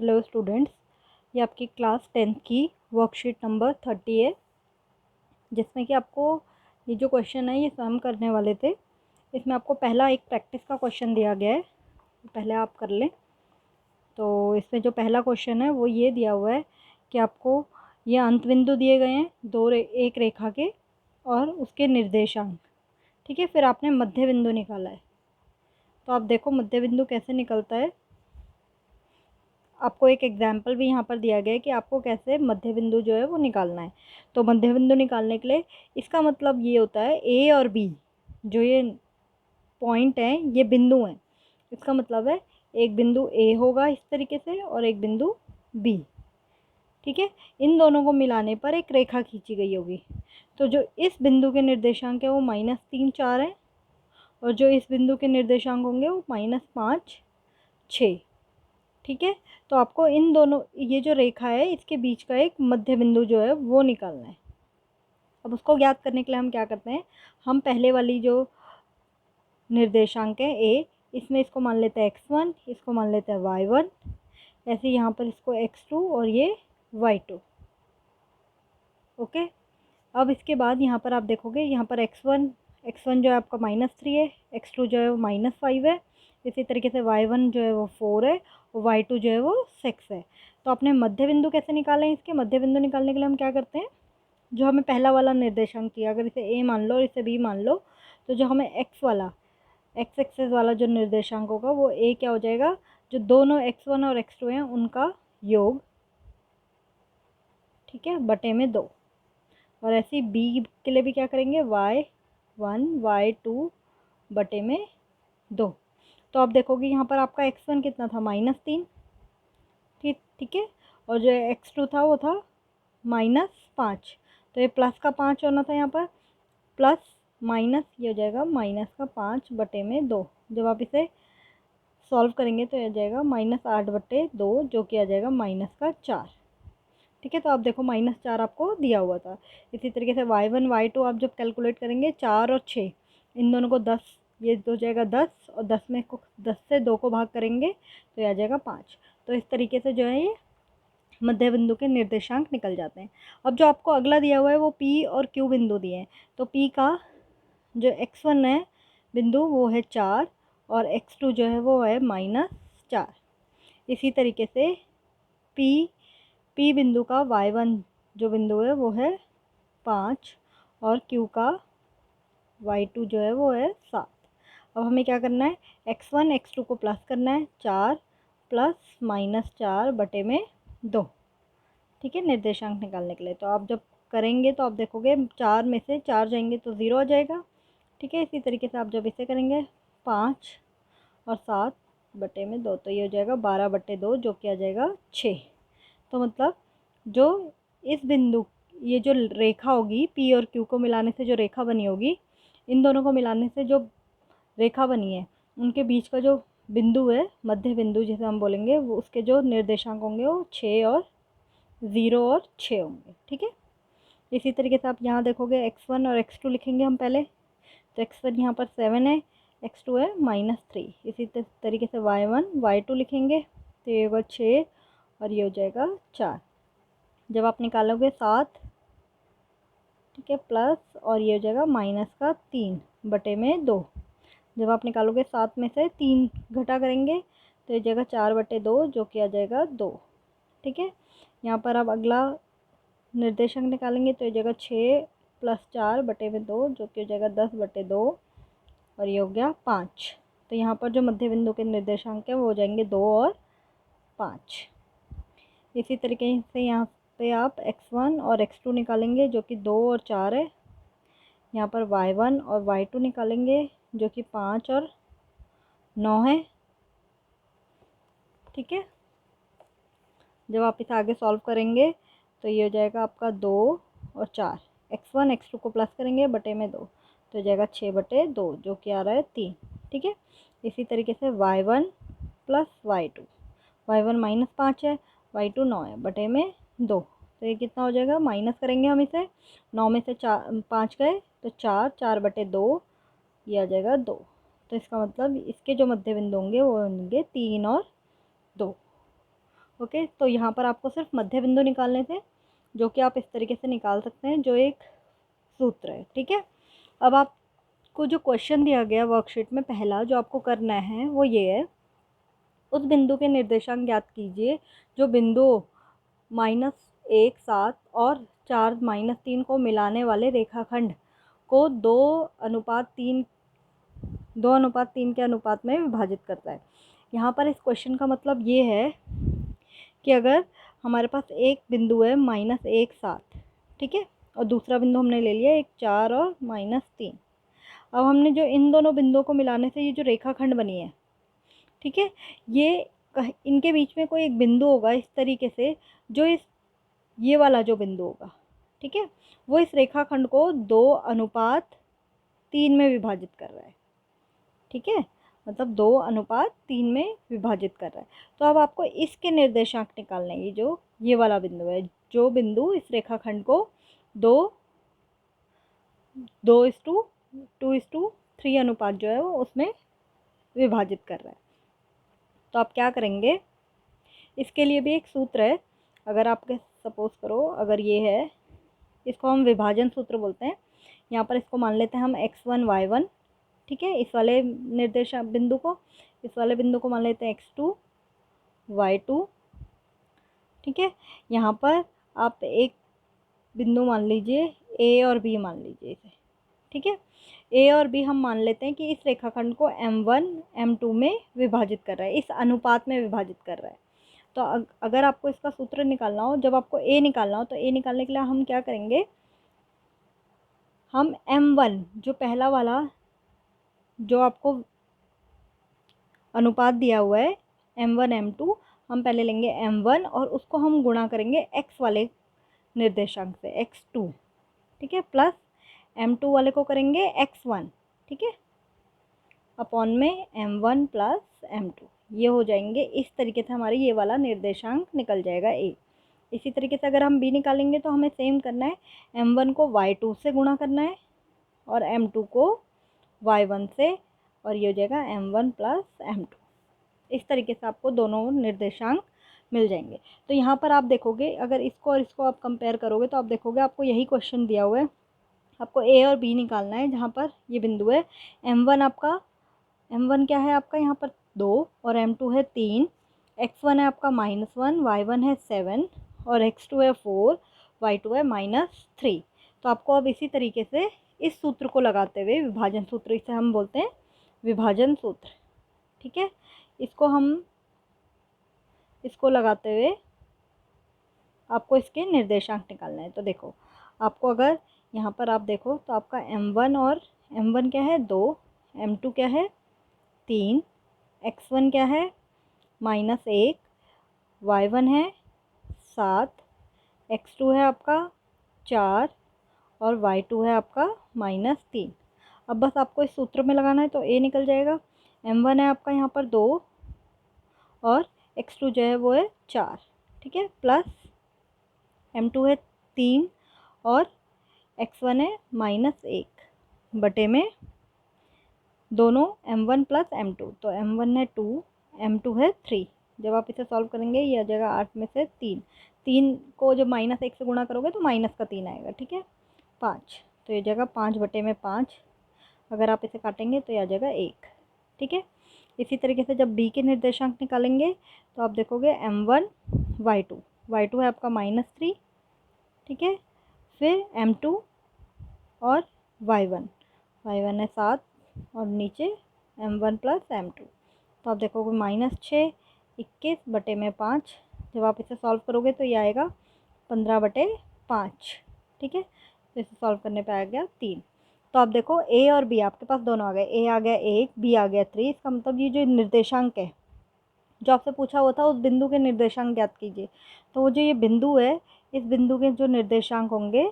Hello students, ये आपकी class 10th की वर्कशीट नंबर 30 है, जिसमें कि आपको ये जो क्वेश्चन है ये सम करने वाले थे। इसमें आपको पहला एक प्रैक्टिस का क्वेश्चन दिया गया है, पहले आप कर लें। तो इसमें जो पहला क्वेश्चन है वो ये दिया हुआ है कि आपको ये अंत बिंदु दिए गए हैं एक रेखा के और उसके निर्देशांक, ठीक है। फिर आपने मध्य बिंदु निकाला है। तो आप देखो मध्य बिंदु कैसे निकलता है। आपको एक एग्जाम्पल भी यहाँ पर दिया गया है कि आपको कैसे मध्य बिंदु जो है वो निकालना है। तो मध्य बिंदु निकालने के लिए इसका मतलब ये होता है ए और बी जो ये पॉइंट हैं ये बिंदु हैं। इसका मतलब है एक बिंदु ए होगा इस तरीके से और एक बिंदु बी, ठीक है। इन दोनों को मिलाने पर एक रेखा खींची गई होगी। तो जो इस बिंदु के निर्देशांक है वो -3, 4 है और जो इस बिंदु के निर्देशांक होंगे वो -5, 6, ठीक है। तो आपको इन दोनों ये जो रेखा है इसके बीच का एक मध्य बिंदु जो है वो निकालना है। अब उसको ज्ञात करने के लिए हम क्या करते हैं, हम पहले वाली जो निर्देशांक है ए, इसमें इसको मान लेते हैं x1, इसको मान लेते हैं y1, ऐसे यहाँ पर इसको x2 और ये y2, ओके। अब इसके बाद यहाँ पर आप देखोगे यहाँ पर x1 जो है आपका -3 है, x2 जो है वो -5 है, इसी तरीके से y1 जो है वो 4 है और y2 जो है वो 6 है। तो आपने मध्य बिंदु कैसे निकाले हैं, इसके मध्य बिंदु निकालने के लिए हम क्या करते हैं, जो हमें पहला वाला निर्देशांक किया, अगर इसे a मान लो और इसे b मान लो, तो जो हमें x एक्सेस वाला जो निर्देशांक होगा वो a क्या हो जाएगा, जो दोनों x1 और x2 हैं उनका योग, ठीक है, बटे में 2। और ऐसे ही बी के लिए भी क्या करेंगे, y1 y2 बटे में 2। तो आप देखोगे यहाँ पर आपका x1 कितना था, -3, ठीक है। और जो x2 था वो था -5, तो ये प्लस का 5 होना था यहाँ पर, प्लस माइनस ये हो जाएगा -5 बटे में 2। जब आप इसे सॉल्व करेंगे तो ये आ जाएगा -8 बटे 2 जो कि आ जाएगा -4, ठीक है। तो आप देखो -4 आपको दिया हुआ था। इसी तरीके से y1 y2 आप जब कैलकुलेट करेंगे 4 और 6 इन दोनों को 10, ये हो जाएगा 10 और 10 से 2 को भाग करेंगे तो ये आ जाएगा 5। तो इस तरीके से जो है ये मध्य बिंदु के निर्देशांक निकल जाते हैं। अब जो आपको अगला दिया हुआ है वो P और Q बिंदु दिए हैं। तो P का जो x1 है बिंदु वो है 4 और x2 जो है वो है -4। इसी तरीके से P बिंदु का y1 जो बिंदु है वो है 5 और Q का y2 जो है वो है 7। अब हमें क्या करना है, x1 x2 को प्लस करना है, 4 प्लस -4 बटे में 2, ठीक है, निर्देशांक निकालने के लिए। तो आप जब करेंगे तो आप देखोगे 4 में से 4 जाएंगे तो 0 आ जाएगा, ठीक है। इसी तरीके से आप जब इसे करेंगे 5 और 7 बटे में 2 तो ये हो जाएगा 12 बटे 2 जो कि आ जाएगा 6। तो मतलब जो इस बिंदु ये जो रेखा होगी P और Q को मिलाने से जो रेखा बनी होगी, इन दोनों को मिलाने से जो रेखा बनी है उनके बीच का जो बिंदु है मध्य बिंदु जिसे हम बोलेंगे, वो उसके जो निर्देशांक होंगे वो 6 और 0 और 6 होंगे, ठीक है। इसी तरीके से आप यहाँ देखोगे x1 और x2 लिखेंगे हम पहले, तो x1 यहाँ पर 7 है, x2 है -3। इसी तरीके से y1 y2 लिखेंगे तो ये होगा 6 और ये हो जाएगा 4। जब आप निकालोगे 7, ठीक है, प्लस और ये हो जाएगा -3 बटे में 2। जब आप निकालोगे 7 में से 3 घटा करेंगे तो ये जाएगा 4 बटे 2 जो कि आ जाएगा 2, ठीक है। यहाँ पर आप अगला निर्देशांक निकालेंगे तो ये जगह 6 + 4 बटे में 2 जो कि हो जाएगा 10 बटे 2 और ये हो गया 5। तो यहाँ पर जो मध्य बिंदु के निर्देशांक है वो हो जाएंगे 2 और 5। इसी तरीके से यहाँ पे आप x1 और x2 निकालेंगे जो कि 2 और 4 है। यहाँ पर y1 और y2 निकालेंगे जो कि 5 और 9 है, ठीक है। जब आप इसे आगे सॉल्व करेंगे तो ये हो जाएगा आपका 2 और 4, x1 x2 को प्लस करेंगे बटे में 2 तो हो जाएगा 6 बटे 2 जो कि आ रहा है 3, ठीक है। इसी तरीके से y1 + y2, y1 -5 है, y2 9 है बटे में 2 तो ये कितना हो जाएगा, माइनस करेंगे हम इसे, 9 में से 5 गए तो 4 बटे 2 ये आ जाएगा 2। तो इसका मतलब इसके जो मध्य बिंदु होंगे वो होंगे 3 और 2। ओके, तो यहाँ पर आपको सिर्फ मध्य बिंदु निकालने थे, जो कि आप इस तरीके से निकाल सकते हैं, जो एक सूत्र है। ठीक है, अब आपको जो क्वेश्चन दिया गया वर्कशीट में पहला जो आपको करना है वो ये है, उस बिंदु के निर्देशांक ज्ञात कीजिए जो बिंदु -1, 7 और 4, -3 को मिलाने वाले रेखाखंड को 2:3 के अनुपात में विभाजित करता है। यहाँ पर इस क्वेश्चन का मतलब ये है कि अगर हमारे पास एक बिंदु है -1, 7, ठीक है, और दूसरा बिंदु हमने ले लिया 1, 4 और -3। अब हमने जो इन दोनों बिंदुओं को मिलाने से ये जो रेखाखंड बनी है, ठीक है, ये इनके बीच में कोई एक बिंदु होगा इस तरीके से, जो ये वाला जो बिंदु होगा, ठीक है, वो इस रेखाखंड को 2:3 में विभाजित कर रहा है। ठीक है, मतलब 2:3 में विभाजित कर रहा है। तो अब आपको इसके निर्देशांक निकालने हैं, जो ये वाला बिंदु है, जो बिंदु इस रेखाखंड को 2:3 अनुपात जो है वो उसमें विभाजित कर रहा है। तो आप क्या करेंगे, इसके लिए भी एक सूत्र है। अगर आपके सपोज करो अगर ये है, इसको हम विभाजन सूत्र बोलते हैं। यहाँ पर इसको मान लेते हैं हम x1 y1, ठीक है, इस वाले निर्देशांक बिंदु को, इस वाले बिंदु को मान लेते हैं x2 y2, ठीक है। यहाँ पर आप एक बिंदु मान लीजिए a और b मान लीजिए इसे, ठीक है। a और b हम मान लेते हैं कि इस रेखाखंड को m1 m2 में विभाजित कर रहा है, इस अनुपात में विभाजित कर रहा है। तो अगर आपको इसका सूत्र निकालना हो, जब आपको a निकालना हो, तो a निकालने के लिए हम क्या करेंगे, हम m1 जो पहला वाला जो आपको अनुपात दिया हुआ है m1 m2, हम पहले लेंगे m1 और उसको हम गुणा करेंगे x वाले निर्देशांक से x2, ठीक है, प्लस m2 वाले को करेंगे x1, ठीक है, अपॉन में m1 प्लस m2। ये हो जाएंगे, इस तरीके से हमारे ये वाला निर्देशांक निकल जाएगा a। इसी तरीके से अगर हम b निकालेंगे तो हमें सेम करना है, m1 को y2 से गुणा करना है और m2 को y1 से, और ये हो जाएगा m1 प्लस m2। इस तरीके से आपको दोनों निर्देशांक मिल जाएंगे। तो यहाँ पर आप देखोगे, अगर इसको और इसको आप कंपेयर करोगे तो आप देखोगे आपको यही क्वेश्चन दिया हुआ है, आपको a और b निकालना है। जहाँ पर ये बिंदु है m1 क्या है आपका यहाँ पर 2 और m2 है 3, x1 है आपका -1, y1 है 7 और x2 है 4, y2 है -3। तो आपको अब इसी तरीके से इस सूत्र को लगाते हुए, विभाजन सूत्र इसे हम बोलते हैं विभाजन सूत्र, ठीक है, इसको लगाते हुए आपको इसके निर्देशांक निकालना है। तो देखो, आपको अगर यहाँ पर आप देखो तो आपका m1 और m1 क्या है 2, m2 क्या है 3, x1 क्या है -1, y1 है 7, x2 है आपका 4 और y2 है आपका -3। अब बस आपको इस सूत्र में लगाना है, तो a निकल जाएगा। m1 है आपका यहाँ पर 2 और x2 जो है वो है 4, ठीक है, प्लस m2 है 3 और x1 है -1 बटे में दोनों m1 प्लस m2, तो m1 है 2, m2 है 3। जब आप इसे सॉल्व करेंगे ये आ जाएगा 8 में से 3 को जब -1 से गुणा करोगे तो -3 आएगा, ठीक है, 5, तो ये जाएगा 5 बटे में 5। अगर आप इसे काटेंगे तो ये आ जाएगा 1, ठीक है। इसी तरीके से जब b के निर्देशांक निकालेंगे तो आप देखोगे m1 y2 है आपका -3, ठीक है, फिर m2 और y1 है 7 और नीचे m1 प्लस m2। तो आप देखोगे -6, 21 बटे में 5। जब आप इसे सॉल्व करोगे तो ये आएगा 15 बटे 5, ठीक है, तो इसे सॉल्व करने पे आ गया 3। तो आप देखो a और b आपके पास दोनों आ गए, a आ गया 1, b आ गया 3। इसका मतलब ये जो निर्देशांक है जो आपसे पूछा हुआ था, उस बिंदु के निर्देशांक ज्ञात कीजिए। तो वो जो ये बिंदु है, इस बिंदु के जो निर्देशांक होंगे,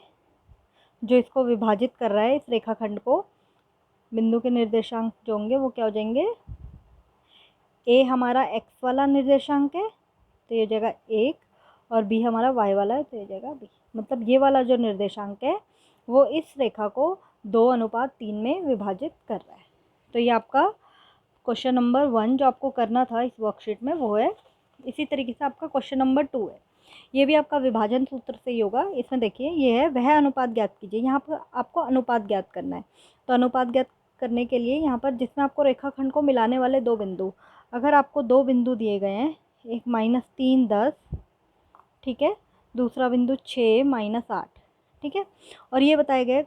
जो इसको विभाजित कर रहा है इस रेखाखंड को, बिंदु के निर्देशांक जो होंगे वो क्या हो जाएंगे, a हमारा x वाला निर्देशांक है तो ये जाएगा 1 और b हमारा y वाला है तो ये जाएगा b। मतलब ये वाला जो निर्देशांक है वो इस रेखा को 2:3 में विभाजित कर रहा है। तो ये आपका क्वेश्चन नंबर 1 जो आपको करना था इस वर्कशीट में वो है इसी तरीके से आपका क्वेश्चन नंबर 2 है, ये भी आपका विभाजन सूत्र से ही होगा। इसमें देखिए ये है वह अनुपात ज्ञात कीजिए, यहाँ पर आपको अनुपात ज्ञात करना है। तो अनुपात ज्ञात करने के लिए यहाँ पर जिसमें आपको रेखाखंड को मिलाने वाले दो बिंदु, अगर आपको दो बिंदु दिए गए हैं, एक -3 10, ठीक है, दूसरा बिंदु 6 -8, ठीक है, और ये बताए गए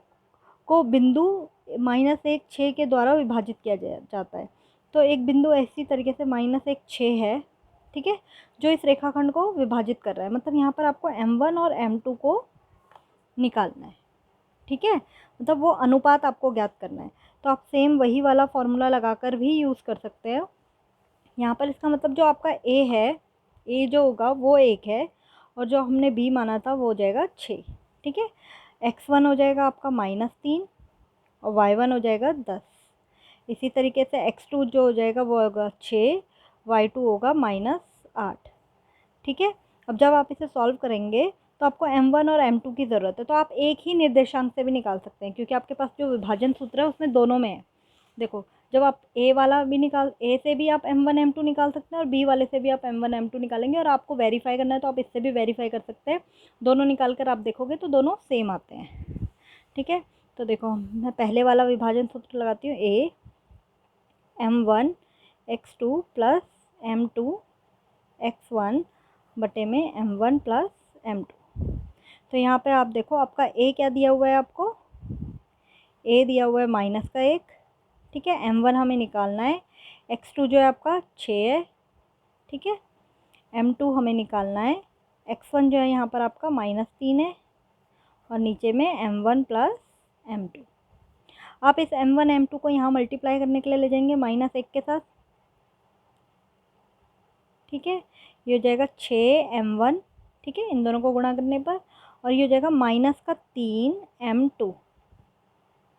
को बिंदु -1 6 के द्वारा विभाजित किया जाता है। तो एक बिंदु ऐसी तरीके से -1 6 है, ठीक है, जो इस रेखाखंड को विभाजित कर रहा है। मतलब यहाँ पर आपको m1 और m2 को निकालना है, ठीक है, मतलब वो अनुपात आपको ज्ञात करना है। तो आप सेम वही वाला फॉर्मूला लगाकर भी यूज़ कर सकते हो। यहाँ पर इसका मतलब जो आपका a है, a जो होगा वो 1 है, और जो हमने b माना था वो हो जाएगा 6, ठीक है। x1 हो जाएगा आपका -3 और y1 हो जाएगा 10। इसी तरीके से x2 जो हो जाएगा वो होगा 6, y2 होगा -8, ठीक है। अब जब आप इसे सॉल्व करेंगे तो आपको m1 और m2 की ज़रूरत है। तो आप एक ही निर्देशांक से भी निकाल सकते हैं, क्योंकि आपके पास जो विभाजन सूत्र है उसमें दोनों में है। देखो, जब आप a वाला भी a से भी आप m1 m2 निकाल सकते हैं, और b वाले से भी आप m1 m2 निकालेंगे, और आपको वेरीफाई करना है तो आप इससे भी वेरीफाई कर सकते हैं। दोनों निकाल कर आप देखोगे तो दोनों सेम आते हैं, ठीक है। तो देखो, मैं पहले वाला विभाजन सूत्र लगाती हूँ, a m1 x2 plus m2 x1 बटे में m1 प्लस m2। तो यहाँ पे आप देखो आपका a क्या दिया हुआ है, आपको a दिया हुआ है -1, ठीक है। m1 हमें निकालना है, x2 जो है आपका 6 है, ठीक है। m2 हमें निकालना है, x1 जो है यहाँ पर आपका -3 है, और नीचे में m1 प्लस m2। आप इस m1 m2 को यहाँ मल्टीप्लाई करने के लिए ले जाएंगे -1 के साथ, ठीक है। ये हो जाएगा 6m1, ठीक है, इन दोनों को गुणा करने पर, और ये हो जाएगा -3m2,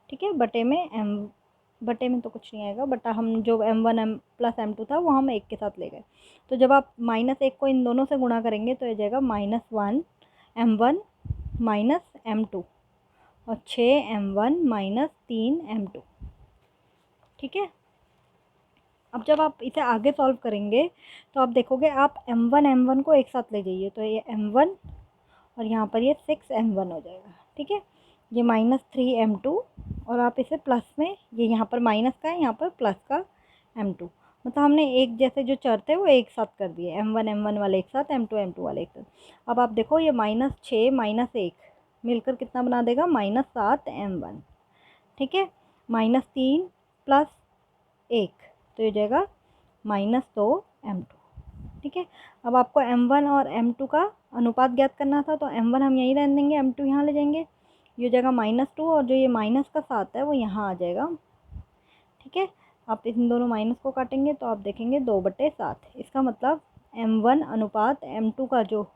ठीक है, बटे में तो कुछ नहीं आएगा, बटा हम जो m1 m प्लस m2 था वो हम 1 के साथ ले गए। तो जब आप -1 को इन दोनों से गुणा करेंगे तो ये जाएगा -1m1 -m2 और 6m1 -3m2, ठीक है। अब जब आप इसे आगे सॉल्व करेंगे तो आप देखोगे आप m1 m1 को एक साथ ले जाइए, तो ये m1 और यहाँ पर ये 6m1 हो जाएगा, ठीक है। ये -3m2, और आप इसे प्लस में, ये यहाँ पर माइनस का है, यहाँ पर प्लस का m2, मतलब हमने एक जैसे जो चर थे वो एक साथ कर दिए, m1 m1 वाले एक साथ, m2 m2 वाले एक साथ। अब आप देखो ये -6 -1 मिलकर कितना बना देगा, -7m1, ठीक है। -3 प्लस 1 तो ये जाएगा -2m2, ठीक है। अब आपको m1 और m2 का अनुपात ज्ञात करना था, तो m1 हम यहीं रहने देंगे, m2 यहाँ ले जाएंगे, ये हो जाएगा -2, और जो ये माइनस का 7 है वो यहाँ आ जाएगा, ठीक है। आप इन दोनों माइनस को काटेंगे तो आप देखेंगे 2/7। इसका मतलब m1 अनुपात m2 का जो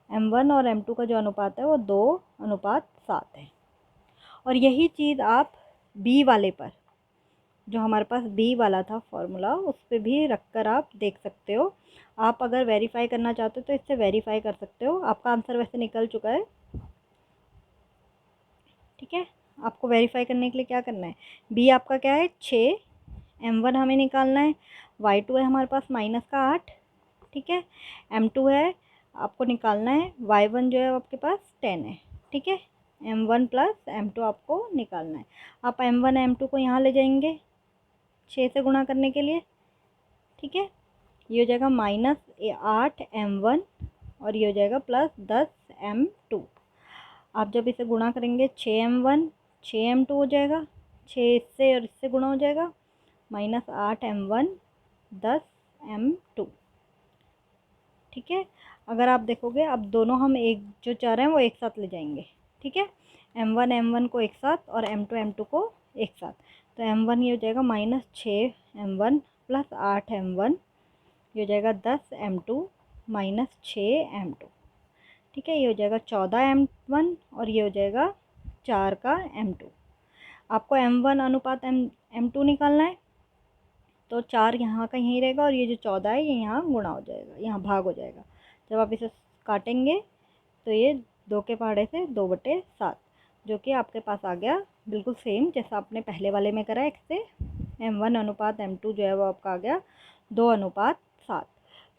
m1 और m2 का जो अनुपात है वो 2:7 है। और यही चीज़ आप b वाले पर, जो हमारे पास b वाला था फॉर्मूला, उस पर भी रख कर आप देख सकते हो। आप अगर वेरीफाई करना चाहते हो तो इससे वेरीफाई कर सकते हो। आपका आंसर वैसे निकल चुका है, ठीक है। आपको वेरीफाई करने के लिए क्या करना है, b आपका क्या है 6, m1 हमें निकालना है, y2 है हमारे पास -8, ठीक है, m2 है आपको निकालना है, y1 जो है आपके पास 10 है, ठीक है। m1 प्लस m2 आपको निकालना है। आप m1 m2 को यहाँ ले जाएंगे 6 से गुणा करने के लिए, ठीक है। ये हो जाएगा -8m1 और ये हो जाएगा +10m2। आप जब इसे गुणा करेंगे 6m1 6m2 हो जाएगा, 6 इससे और इससे गुणा हो जाएगा, -8m1 10m2, ठीक है। अगर आप देखोगे अब दोनों हम एक जो चर हैं वो एक साथ ले जाएंगे, ठीक है। m1 m1 को एक साथ और m2 m2 को एक साथ, तो m1 ये हो जाएगा -6m1 + 8m1, ये हो जाएगा 10m2 - 6m2, ठीक है। ये हो जाएगा 14m1 और ये हो जाएगा 4 का m2। आपको m1 अनुपात m2 निकालना है, तो 4 यहाँ का यहीं रहेगा, और ये जो 14 है ये यहाँ गुणा हो जाएगा, यहाँ भाग हो जाएगा। जब आप इसे काटेंगे तो ये 2 के पहाड़े से 2/7, जो कि आपके पास आ गया बिल्कुल सेम जैसा आपने पहले वाले में करा x से। m1 अनुपात m2 जो है वो आपका आ गया 2:7।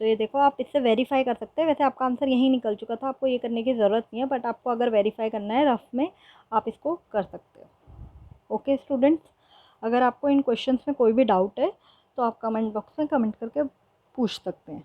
तो ये देखो, आप इससे वेरीफाई कर सकते हैं। वैसे आपका आंसर यहीं निकल चुका था, आपको ये करने की ज़रूरत नहीं है, बट आपको अगर वेरीफाई करना है रफ में, आप इसको कर सकते हो। ओके स्टूडेंट्स, अगर आपको इन क्वेश्चंस में कोई भी डाउट है तो आप कमेंट बॉक्स में कमेंट करके पूछ सकते हैं।